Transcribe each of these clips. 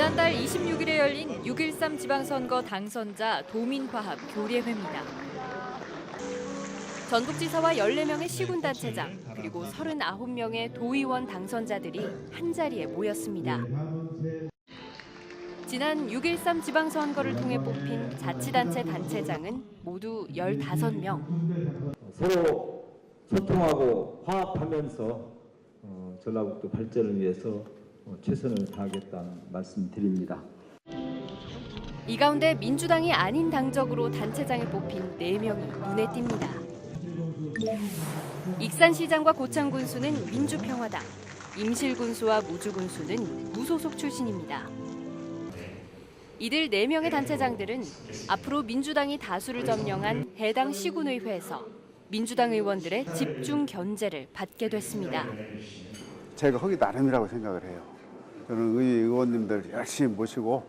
지난달 26일에 열린 6.13 지방선거 당선자 도민화합 교례회입니다. 전북지사와 14명의 시군단체장 그리고 39명의 도의원 당선자들이 한자리에 모였습니다. 지난 6.13 지방선거를 통해 뽑힌 자치단체 단체장은 모두 15명. 서로 소통하고 화합하면서 전라북도 발전을 위해서 최선을 다하겠다는 말씀드립니다. 이 가운데 민주당이 아닌 당적으로 단체장에 뽑힌 4명이 눈에 띕니다. 익산시장과 고창군수는 민주평화당, 임실군수와 무주군수는 무소속 출신입니다. 이들 4명의 단체장들은 앞으로 민주당이 다수를 점령한 해당 시군의회에서 민주당 의원들의 집중 견제를 받게 됐습니다. 제가 하기 나름이라고 생각을 해요. 저는 의원님들 열심히 모시고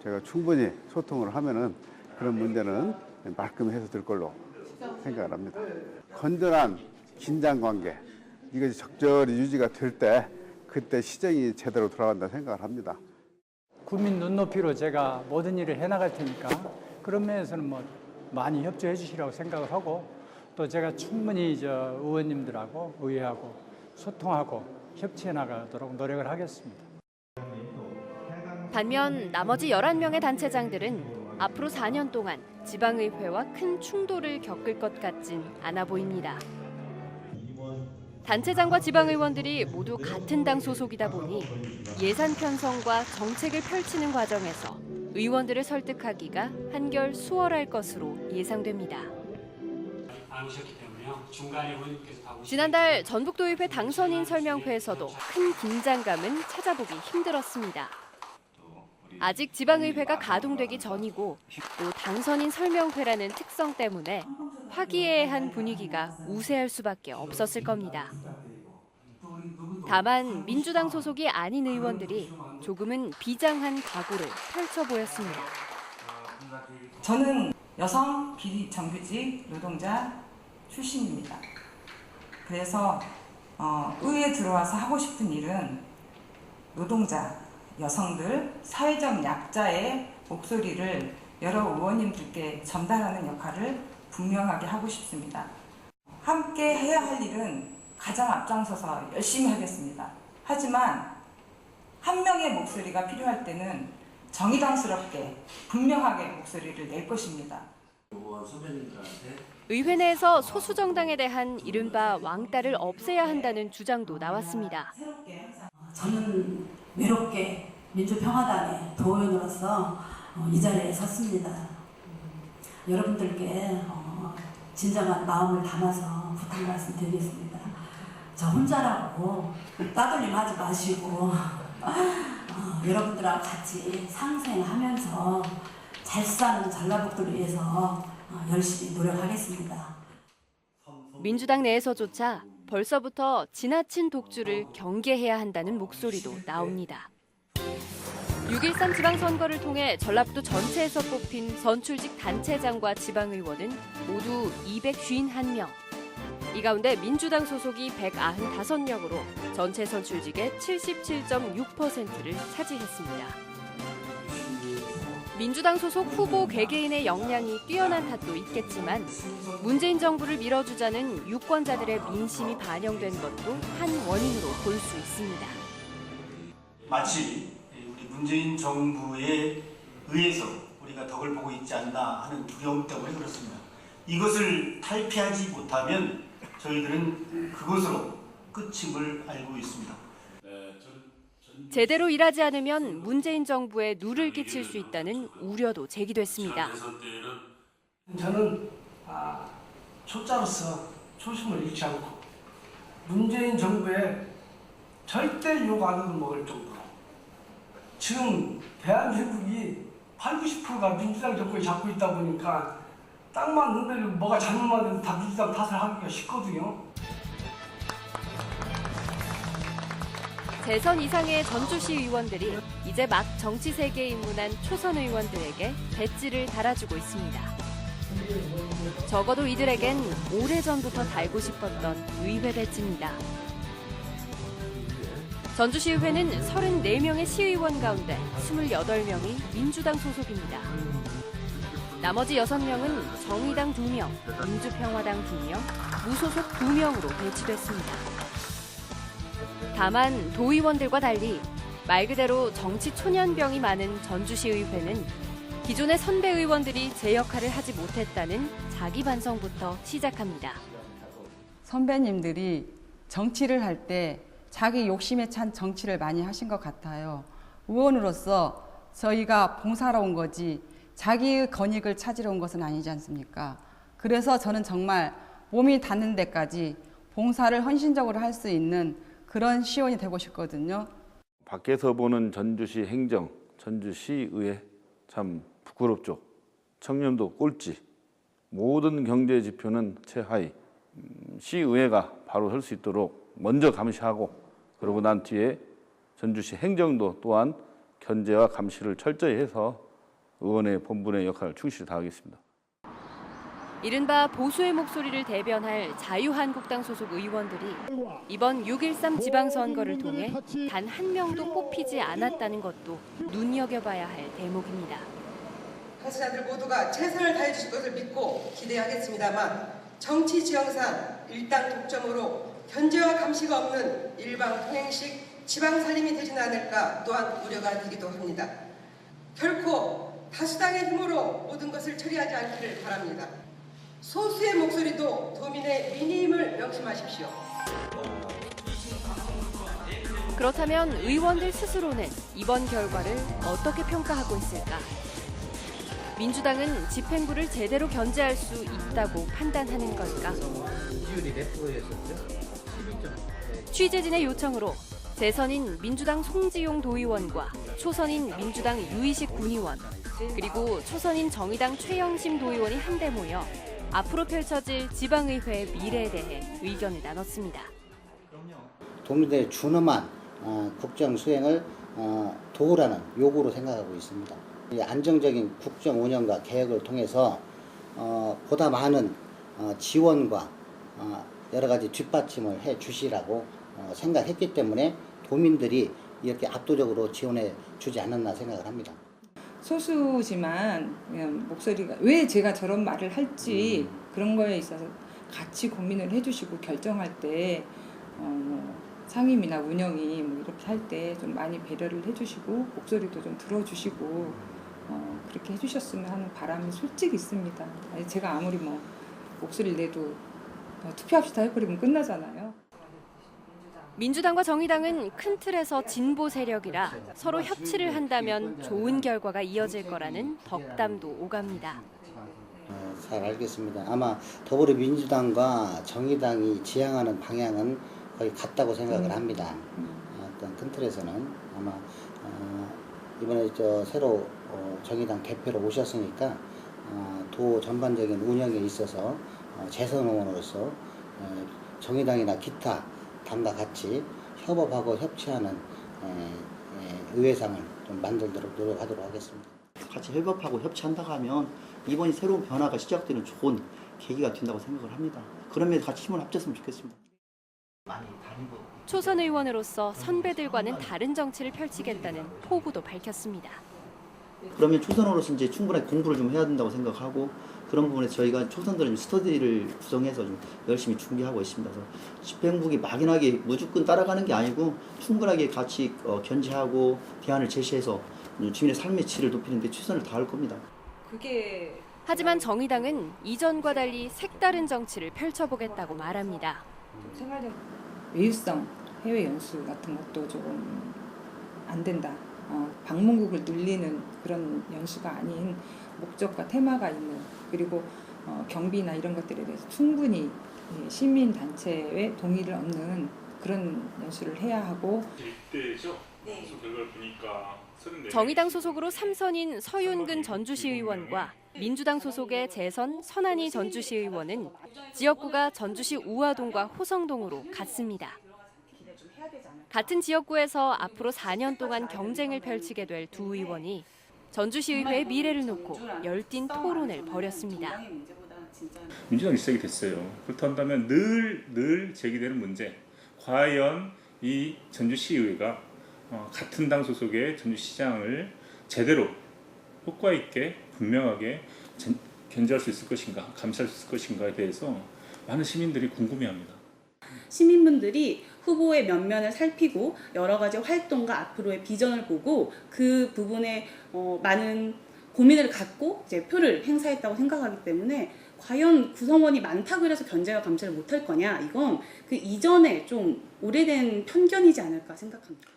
제가 충분히 소통을 하면은 그런 문제는 말끔히 해서 될 걸로 생각을 합니다. 건전한 긴장 관계, 이것이 적절히 유지가 될 때 그때 시정이 제대로 돌아간다 생각을 합니다. 국민 눈높이로 제가 모든 일을 해나갈 테니까 그런 면에서는 많이 협조해 주시라고 생각을 하고 또 제가 충분히 의원님들하고 의회하고 소통하고 협치해 나가도록 노력을 하겠습니다. 반면 나머지 11명의 단체장들은 앞으로 4년 동안 지방의회와 큰 충돌을 겪을 것 같진 않아 보입니다. 단체장과 지방의원들이 모두 같은 당 소속이다 보니 예산 편성과 정책을 펼치는 과정에서 의원들을 설득하기가 한결 수월할 것으로 예상됩니다. 지난달 전북도의회 당선인 설명회에서도 큰 긴장감은 찾아보기 힘들었습니다. 아직 지방의회가 가동되기 전이고 또 당선인 설명회라는 특성 때문에 화기애애한 분위기가 우세할 수밖에 없었을 겁니다. 다만 민주당 소속이 아닌 의원들이 조금은 비장한 각오를 펼쳐 보였습니다. 저는 여성 비정규직 노동자 출신입니다. 그래서 의회에 들어와서 하고 싶은 일은 노동자, 여성들, 사회적 약자의 목소리를 여러 의원님들께 전달하는 역할을 분명하게 하고 싶습니다. 함께 해야 할 일은 가장 앞장서서 열심히 하겠습니다. 하지만 한 명의 목소리가 필요할 때는 정의당스럽게 분명하게 목소리를 낼 것입니다. 의회 내에서 소수정당에 대한 이른바 왕따를 없애야 한다는 주장도 나왔습니다. 저는 외롭게 민주평화당의 도의원으로서 이 자리에 섰습니다. 여러분들께 진정한 마음을 담아서 부탁 말씀드리겠습니다. 저 혼자라고 따돌림하지 마시고 여러분들하고 같이 상생하면서 잘 사는 전라북도를 위해서 열심히 노력하겠습니다. 민주당 내에서조차 벌써부터 지나친 독주를 경계해야 한다는 목소리도 나옵니다. 6.13 지방선거를 통해 전라북도 전체에서 뽑힌 선출직 단체장과 지방의원은 모두 251명. 이 가운데 민주당 소속이 195명으로 전체 선출직의 77.6%를 차지했습니다. 민주당 소속 후보 개개인의 역량이 뛰어난 탓도 있겠지만 문재인 정부를 밀어주자는 유권자들의 민심이 반영된 것도 한 원인으로 볼 수 있습니다. 마치 우리 문재인 정부에 의해서 우리가 덕을 보고 있지 않나 하는 두려움 때문에 그렇습니다. 이것을 탈피하지 못하면 저희들은 그것으로 끝임을 알고 있습니다. 제대로 일하지 않으면 문재인 정부에 누를 끼칠 수 있다는 우려도 제기됐습니다. 저는 초짜로서 초심을 잃지 않고 문재인 정부에 절대 욕 안 얻어먹을 정도로 지금 대한민국이 80~90%가 민주당 정권이 잡고 있다 보니까 땅만 흔들리고 뭐가 잘못만 해도 다 민주당 탓을 하기가 쉽거든요. 대선 이상의 전주시 의원들이 이제 막 정치 세계에 입문한 초선 의원들에게 배지를 달아주고 있습니다. 적어도 이들에겐 오래전부터 달고 싶었던 의회 배지입니다. 전주시의회는 34명의 시의원 가운데 28명이 민주당 소속입니다. 나머지 6명은 정의당 2명, 민주평화당 2명, 무소속 2명으로 배치됐습니다. 다만 도의원들과 달리 말 그대로 정치 초년병이 많은 전주시의회는 기존의 선배 의원들이 제 역할을 하지 못했다는 자기 반성부터 시작합니다. 선배님들이 정치를 할 때 자기 욕심에 찬 정치를 많이 하신 것 같아요. 의원으로서 저희가 봉사하러 온 거지 자기의 권익을 찾으러 온 것은 아니지 않습니까? 그래서 저는 정말 몸이 닿는 데까지 봉사를 헌신적으로 할 수 있는 그런 시의원이 되고 싶거든요. 밖에서 보는 전주시 행정, 전주시의회 참 부끄럽죠. 청년도 꼴찌, 모든 경제 지표는 최하위. 시의회가 바로 설 수 있도록 먼저 감시하고 그러고 난 뒤에 전주시 행정도 또한 견제와 감시를 철저히 해서 의원의 본분의 역할을 충실히 다하겠습니다. 이른바 보수의 목소리를 대변할 자유한국당 소속 의원들이 이번 6.13 지방선거를 통해 단 한 명도 뽑히지 않았다는 것도 눈여겨봐야 할 대목입니다. 당사자들 모두가 최선을 다해 주실 것을 믿고 기대하겠습니다만 정치 지형상 일당 독점으로 견제와 감시가 없는 일방 통행식 지방 살림이 되지는 않을까 또한 우려가 되기도 합니다. 결코 다수당의 힘으로 모든 것을 처리하지 않기를 바랍니다. 소수의 목소리도 도민의 민의임을 명심하십시오. 그렇다면 의원들 스스로는 이번 결과를 어떻게 평가하고 있을까? 민주당은 집행부를 제대로 견제할 수 있다고 판단하는 걸까? 취재진의 요청으로 재선인 민주당 송지용 도의원과 초선인 민주당 유이식 군의원 그리고 초선인 정의당 최영심 도의원이 한데 모여 앞으로 펼쳐질 지방의회의 미래에 대해 의견을 나눴습니다. 도민들의 준엄한 국정 수행을 도우라는 요구로 생각하고 있습니다. 안정적인 국정 운영과 개혁을 통해서 보다 많은 지원과 여러 가지 뒷받침을 해 주시라고 생각했기 때문에 도민들이 이렇게 압도적으로 지원해 주지 않았나 생각을 합니다. 소수지만 목소리가 왜 제가 저런 말을 할지 그런 거에 있어서 같이 고민을 해주시고 결정할 때 상임이나 운영이 이렇게 할 때 좀 많이 배려를 해주시고 목소리도 좀 들어주시고 그렇게 해주셨으면 하는 바람이 솔직히 있습니다. 제가 아무리 목소리를 내도 투표합시다 해버리면 끝나잖아요. 민주당과 정의당은 큰 틀에서 진보 세력이라 서로 협치를 한다면 좋은 결과가 이어질 거라는 덕담도 오갑니다. 잘 알겠습니다. 아마 더불어민주당과 정의당이 지향하는 방향은 거의 같다고 생각을 합니다. 어떤 큰 틀에서는 아마 이번에 새로 정의당 대표로 오셨으니까 도 전반적인 운영에 있어서 재선 의원으로서 정의당이나 기타 당과 같이 협업하고 협치하는 의회상을 좀 만들도록 노력하도록 하겠습니다. 같이 협업하고 협치한다고 하면 이번이 새로운 변화가 시작되는 좋은 계기가 된다고 생각을 합니다. 그러면 같이 힘을 합쳤으면 좋겠습니다. 초선 의원으로서 선배들과는 다른 정치를 펼치겠다는 포부도 밝혔습니다. 그러면 초선으로서 이제 충분하게 공부를 좀 해야 된다고 생각하고 그런 부분에서 저희가 초선들은 스터디를 구성해서 좀 열심히 준비하고 있습니다. 그래서 집행부기 막연하게 무조건 따라가는 게 아니고 충분하게 같이 견제하고 대안을 제시해서 주민의 삶의 질을 높이는 데 최선을 다할 겁니다. 하지만 정의당은 이전과 달리 색다른 정치를 펼쳐보겠다고 말합니다. 생활적 외유성 해외 연수 같은 것도 조금 안 된다. 방문국을 늘리는 그런 연수가 아닌 목적과 테마가 있는 그리고 경비나 이런 것들에 대해서 충분히 시민단체의 동의를 얻는 그런 연수를 해야 하고 이때죠? 결과를 보니까 정의당 소속으로 3선인 서윤근 전주시의원과 민주당 소속의 재선 선한희 전주시의원은 지역구가 전주시 우화동과 호성동으로 같습니다. 같은 지역구에서 앞으로 4년 동안 경쟁을 펼치게 될 두 의원이 전주시의회의 미래를 놓고 열띤 토론을 벌였습니다. 민주당이 시작이 됐어요. 그렇다면 늘 제기되는 문제. 과연 이 전주시의회가 같은 당 소속의 전주시장을 제대로 효과 있게 분명하게 견제할 수 있을 것인가, 감시할 수 있을 것인가에 대해서 많은 시민들이 궁금해합니다. 시민분들이 후보의 면면을 살피고 여러 가지 활동과 앞으로의 비전을 보고 그 부분에 많은 고민을 갖고 이제 표를 행사했다고 생각하기 때문에 과연 구성원이 많다고 해서 견제와 감시를 못할 거냐, 이건 그 이전에 좀 오래된 편견이지 않을까 생각합니다.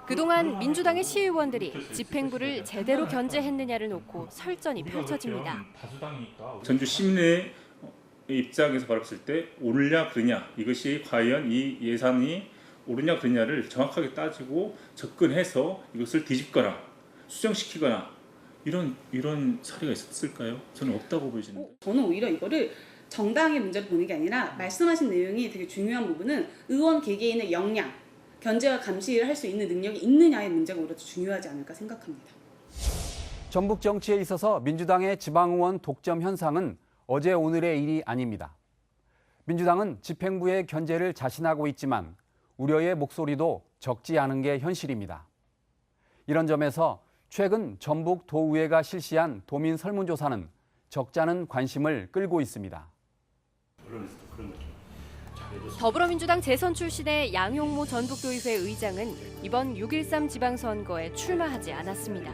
그동안 민주당의 시의원들이 집행부를 제대로 견제했느냐를 놓고 설전이 펼쳐집니다. 전주 시민의 입장에서 바라봤을 때 옳냐 그르냐, 이것이 과연 이 예산이 옳으냐 그르냐를 정확하게 따지고 접근해서 이것을 뒤집거나 수정시키거나 이런 사례가 있었을까요? 저는 없다고 보이시는데. 저는 오히려 이거를 정당의 문제로 보는 게 아니라 말씀하신 내용이 되게 중요한 부분은 의원 개개인의 역량, 견제와 감시를 할 수 있는 능력이 있느냐의 문제가 오히려 더 중요하지 않을까 생각합니다. 전북 정치에 있어서 민주당의 지방의원 독점 현상은 어제 오늘의 일이 아닙니다. 민주당은 집행부의 견제를 자신하고 있지만 우려의 목소리도 적지 않은 게 현실입니다. 이런 점에서 최근 전북 도의회가 실시한 도민 설문조사는 적지 않은 관심을 끌고 있습니다. 더불어민주당 재선 출신의 양용모 전북도의회 의장은 이번 6.13 지방선거에 출마하지 않았습니다.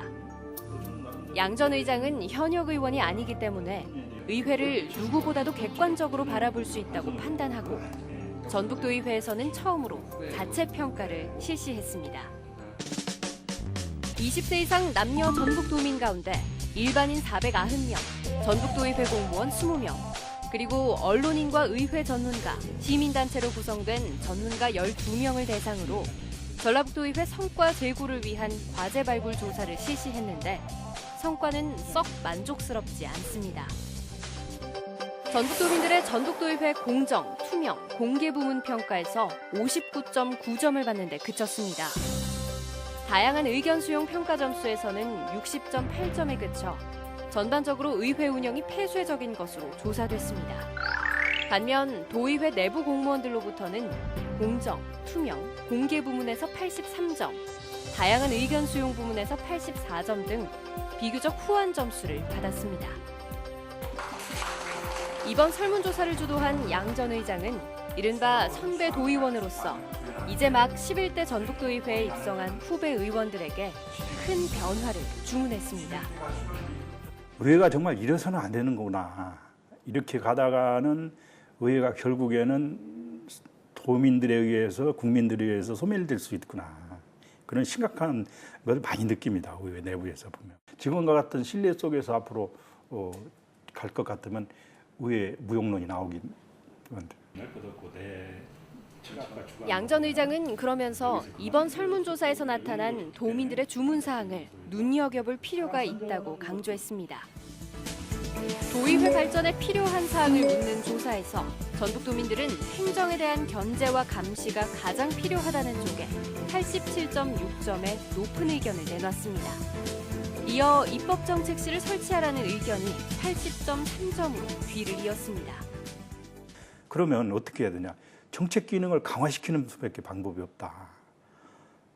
양 전 의장은 현역 의원이 아니기 때문에 의회를 누구보다도 객관적으로 바라볼 수 있다고 판단하고 전북도의회에서는 처음으로 자체 평가를 실시했습니다. 20세 이상 남녀 전북도민 가운데 일반인 490명, 전북도의회 공무원 20명, 그리고 언론인과 의회 전문가, 시민단체로 구성된 전문가 12명을 대상으로 전라북도의회 성과 제고를 위한 과제 발굴 조사를 실시했는데 성과는 썩 만족스럽지 않습니다. 전북도민들의 전북도의회 공정, 투명, 공개 부문 평가에서 59.9점을 받는 데 그쳤습니다. 다양한 의견 수용 평가 점수에서는 60.8점에 그쳐 전반적으로 의회 운영이 폐쇄적인 것으로 조사됐습니다. 반면 도의회 내부 공무원들로부터는 공정, 투명, 공개 부문에서 83점, 다양한 의견 수용 부문에서 84점 등 비교적 후한 점수를 받았습니다. 이번 설문조사를 주도한 양 전 의장은 이른바 선배 도의원으로서 이제 막 11대 전북도의회에 입성한 후배 의원들에게 큰 변화를 주문했습니다. 의회가 정말 이래서는 안 되는 거구나. 이렇게 가다가는 의회가 결국에는 도민들에 의해서, 국민들에 의해서 소멸될 수 있구나. 그런 심각한 것을 많이 느낍니다. 의회 내부에서 보면. 지금과 같은 신뢰 속에서 앞으로 갈 것 같으면 의회 무용론이 나오긴 한데. 양 전 의장은 그러면서 이번 설문조사에서 나타난 도민들의 주문사항을 눈여겨볼 필요가 있다고 강조했습니다. 도의회 발전에 필요한 사항을 묻는 조사에서 전북도민들은 행정에 대한 견제와 감시가 가장 필요하다는 쪽에 87.6점의 높은 의견을 내놨습니다. 이어 입법정책실을 설치하라는 의견이 80.3점으로 뒤를 이었습니다. 그러면 어떻게 해야 되냐? 정책 기능을 강화시키는 수밖에 방법이 없다.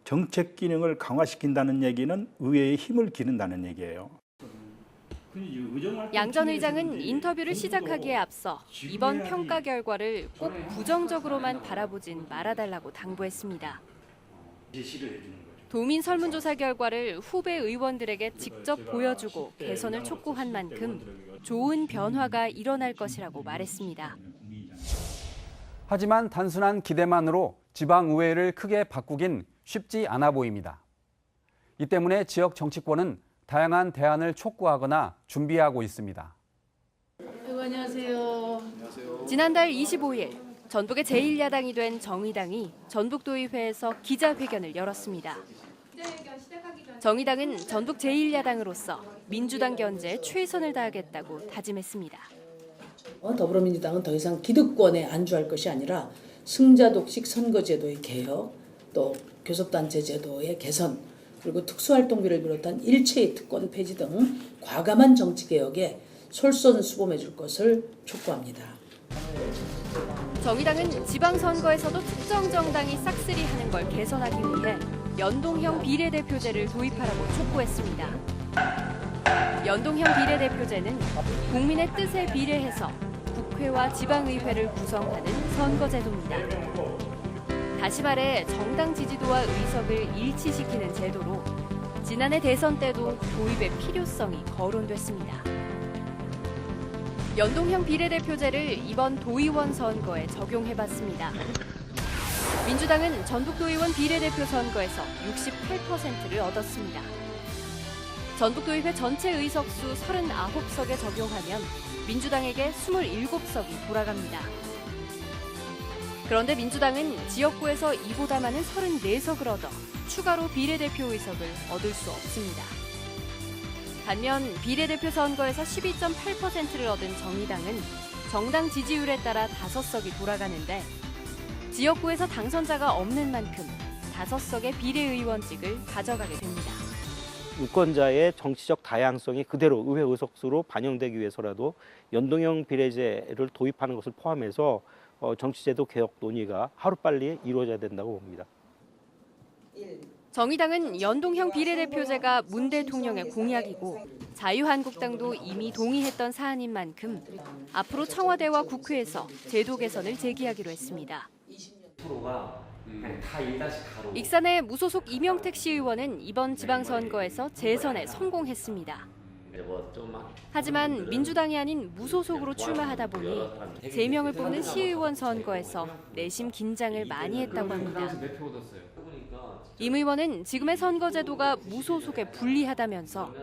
정책 기능을 강화시킨다는 얘기는 의회의 힘을 기른다는 얘기예요. 양 전 의장은 인터뷰를 시작하기에 앞서 이번 평가 결과를 꼭 부정적으로만 바라보진 말아달라고 당부했습니다. 도민 설문조사 결과를 후배 의원들에게 직접 보여주고 개선을 촉구한 만큼 좋은 변화가 일어날 것이라고 말했습니다. 하지만 단순한 기대만으로 지방의회를 크게 바꾸긴 쉽지 않아 보입니다. 이 때문에 지역 정치권은 다양한 대안을 촉구하거나 준비하고 있습니다. 안녕하세요. 지난달 25일 전북의 제1야당이 된 정의당이 전북도의회에서 기자회견을 열었습니다. 정의당은 전북 제1야당으로서 민주당 견제에 최선을 다하겠다고 다짐했습니다. 더불어민주당은 더 이상 기득권에 안주할 것이 아니라 승자독식 선거제도의 개혁, 또 교섭단체 제도의 개선, 그리고 특수활동비를 비롯한 일체의 특권 폐지 등 과감한 정치개혁에 솔선수범해 줄 것을 촉구합니다. 정의당은 지방선거에서도 특정 정당이 싹쓸이하는 걸 개선하기 위해 연동형 비례대표제를 도입하라고 촉구했습니다. 연동형 비례대표제는 국민의 뜻에 비례해서 국회와 지방의회를 구성하는 선거제도입니다. 다시 말해 정당 지지도와 의석을 일치시키는 제도로 지난해 대선 때도 도입의 필요성이 거론됐습니다. 연동형 비례대표제를 이번 도의원 선거에 적용해봤습니다. 민주당은 전북도의원 비례대표 선거에서 68%를 얻었습니다. 전북도의회 전체 의석수 39석에 적용하면 민주당에게 27석이 돌아갑니다. 그런데 민주당은 지역구에서 이보다 많은 34석을 얻어 추가로 비례대표 의석을 얻을 수 없습니다. 반면 비례대표 선거에서 12.8%를 얻은 정의당은 정당 지지율에 따라 5석이 돌아가는데 지역구에서 당선자가 없는 만큼 5석의 비례의원직을 가져가게 됩니다. 유권자의 정치적 다양성이 그대로 의회 의석수로 반영되기 위해서라도 연동형 비례제를 도입하는 것을 포함해서 정치제도 개혁 논의가 하루빨리 이루어져야 된다고 봅니다. 정의당은 연동형 비례대표제가 문 대통령의 공약이고 자유한국당도 이미 동의했던 사안인 만큼 앞으로 청와대와 국회에서 제도 개선을 제기하기로 했습니다. 익산의 무소속 이명택 시의원은 이번 지방선거에서 재선에 성공했습니다. 하지만 민주당이 아닌 무소속으로 출마하다 보니 3명을 뽑는 시의원 선거에서 내심 긴장을 많이 했다고 합니다. 임 의원은 지금의 선거제도가 무소속에 불리하다면서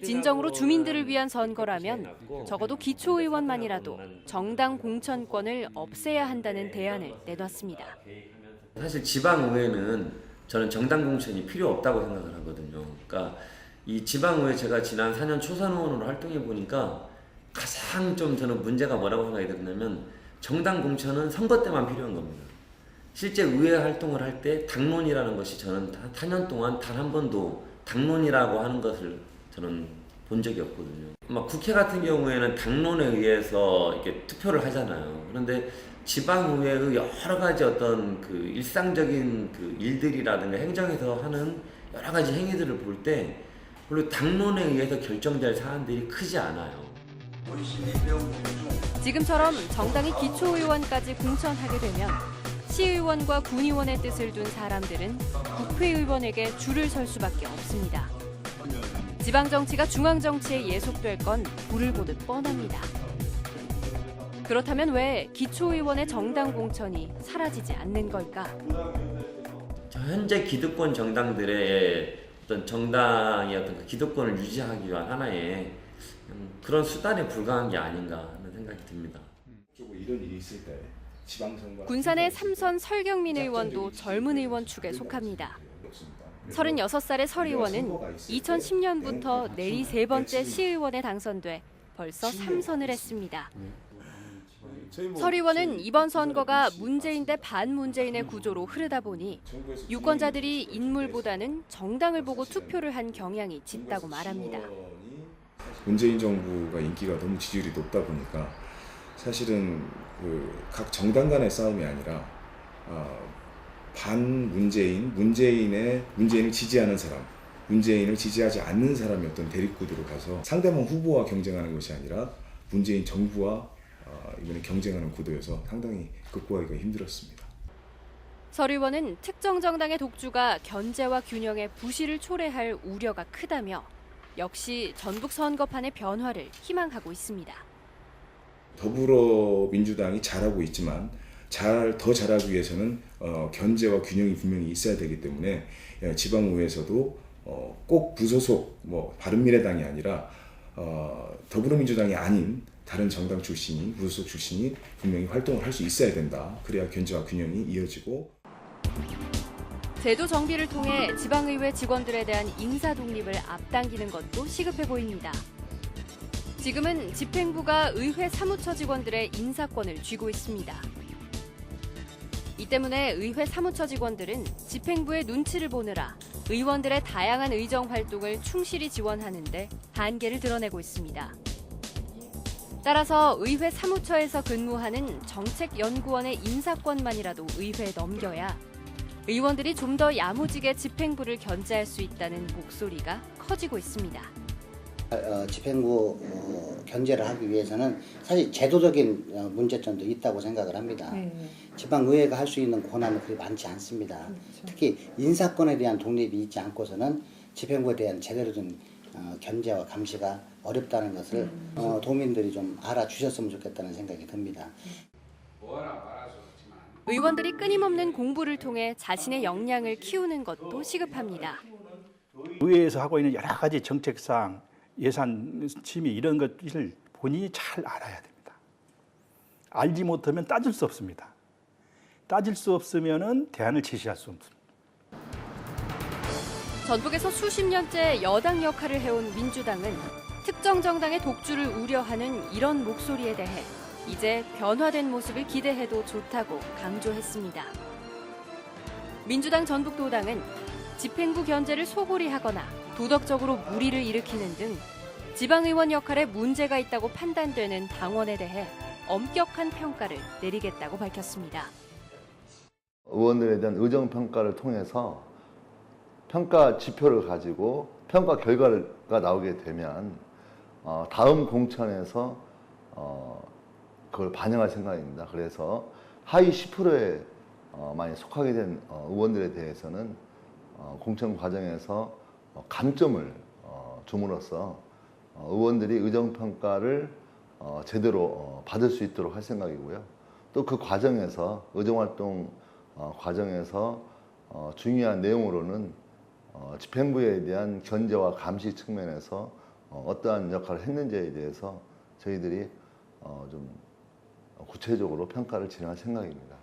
진정으로 주민들을 위한 선거라면 적어도 기초의원만이라도 정당 공천권을 없애야 한다는 대안을 내놨습니다. 사실 지방의회는 저는 정당 공천이 필요 없다고 생각을 하거든요. 그러니까 이 지방의회 제가 지난 4년 초선 의원으로 활동해 보니까 가장 좀 저는 문제가 뭐라고 생각이 드냐면 정당 공천은 선거 때만 필요한 겁니다. 실제 의회 활동을 할 때 당론이라는 것이 저는 4년 동안 단 한 번도 당론이라고 하는 것을 저는 본 적이 없거든요. 막 국회 같은 경우에는 당론에 의해서 이렇게 투표를 하잖아요. 그런데 지방의회의 여러 가지 어떤 그 일상적인 그 일들이라든가 행정에서 하는 여러 가지 행위들을 볼 때 별로 당론에 의해서 결정될 사안들이 크지 않아요. 지금처럼 정당이 기초의원까지 공천하게 되면 시의원과 군의원의 뜻을 둔 사람들은 국회의원에게 줄을 설 수밖에 없습니다. 지방정치가 중앙정치에 예속될 건 불을 보듯 뻔합니다. 그렇다면 왜 기초의원의 정당 공천이 사라지지 않는 걸까? 현재 기득권 정당들의 어떤 정당의 어떤 그 기득권을 유지하기 위한 하나의 그런 수단에 불과한 게 아닌가 하는 생각이 듭니다. 이런 일이 있을 때 지방선거 군산의 3선 설경민 의원도 젊은 의원 축에 속합니다. 36살의 설 의원은 2010년부터 내리 3번째 시의원에 당선돼 벌써 3선을 했습니다. 설 의원은 이번 선거가 문재인 대 반문재인의 구조로 흐르다 보니 유권자들이 인물보다는 정당을 보고 투표를 한 경향이 짙다고 말합니다. 문재인 정부가 인기가 너무 지지율이 높다 보니까 사실은 각 정당 간의 싸움이 아니라 문재인을 지지하는 사람, 문재인을 지지하지 않는 사람이 어떤 대립구도로 가서 상대방 후보와 경쟁하는 것이 아니라 문재인 정부와 이번에 경쟁하는 구도여서 상당히 극복하기가 힘들었습니다. 설 의원은 특정 정당의 독주가 견제와 균형의 부실을 초래할 우려가 크다며 역시 전북 선거판의 변화를 희망하고 있습니다. 더불어민주당이 잘하고 있지만 더 잘하기 위해서는 견제와 균형이 분명히 있어야 되기 때문에 지방의회에서도 꼭 무소속 바른미래당이 아니라 더불어민주당이 아닌 다른 정당 출신이 무소속 출신이 분명히 활동을 할 수 있어야 된다. 그래야 견제와 균형이 이어지고 제도 정비를 통해 지방의회 직원들에 대한 인사 독립을 앞당기는 것도 시급해 보입니다. 지금은 집행부가 의회 사무처 직원들의 인사권을 쥐고 있습니다. 이 때문에 의회 사무처 직원들은 집행부의 눈치를 보느라 의원들의 다양한 의정 활동을 충실히 지원하는 데 한계를 드러내고 있습니다. 따라서 의회 사무처에서 근무하는 정책연구원의 인사권만이라도 의회에 넘겨야 의원들이 좀 더 야무지게 집행부를 견제할 수 있다는 목소리가 커지고 있습니다. 집행부 견제를 하기 위해서는 사실 제도적인 문제점도 있다고 생각을 합니다. 지방의회가 할 수 있는 권한은 그리 많지 않습니다. 특히 인사권에 대한 독립이 있지 않고서는 집행부에 대한 제대로 된 견제와 감시가 어렵다는 것을 도민들이 좀 알아주셨으면 좋겠다는 생각이 듭니다. 의원들이 끊임없는 공부를 통해 자신의 역량을 키우는 것도 시급합니다. 의회에서 하고 있는 여러 가지 정책사항, 예산 심의 이런 것을 본인이 잘 알아야 됩니다. 알지 못하면 따질 수 없습니다. 따질 수 없으면은 대안을 제시할 수 없습니다. 전국에서 수십 년째 여당 역할을 해온 민주당은 특정 정당의 독주를 우려하는 이런 목소리에 대해 이제 변화된 모습을 기대해도 좋다고 강조했습니다. 민주당 전북도당은 집행부 견제를 소홀히 하거나 도덕적으로 무리를 일으키는 등 지방의원 역할에 문제가 있다고 판단되는 당원에 대해 엄격한 평가를 내리겠다고 밝혔습니다. 의원들에 대한 의정평가를 통해서 평가 지표를 가지고 평가 결과가 나오게 되면 다음 공천에서 그걸 반영할 생각입니다. 그래서 하위 10%에 많이 속하게 된 의원들에 대해서는 공천 과정에서 감점을 줌으로써 의원들이 의정평가를 제대로 받을 수 있도록 할 생각이고요. 또 그 과정에서 의정활동 과정에서 중요한 내용으로는 집행부에 대한 견제와 감시 측면에서 어떠한 역할을 했는지에 대해서 저희들이 좀 구체적으로 평가를 진행할 생각입니다.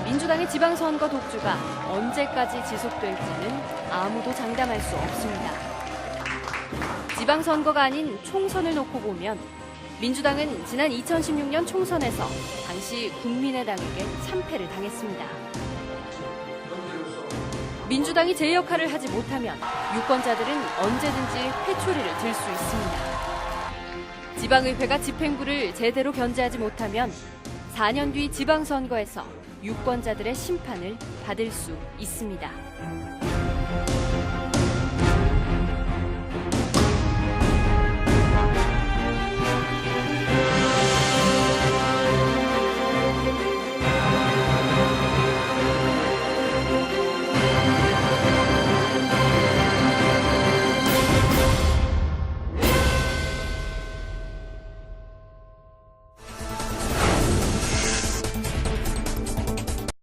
민주당의 지방선거 독주가 언제까지 지속될지는 아무도 장담할 수 없습니다. 지방선거가 아닌 총선을 놓고 보면 민주당은 지난 2016년 총선에서 당시 국민의당에게 참패를 당했습니다. 민주당이 제 역할을 하지 못하면 유권자들은 언제든지 회초리를 들 수 있습니다. 지방의회가 집행부를 제대로 견제하지 못하면 4년 뒤 지방선거에서 유권자들의 심판을 받을 수 있습니다.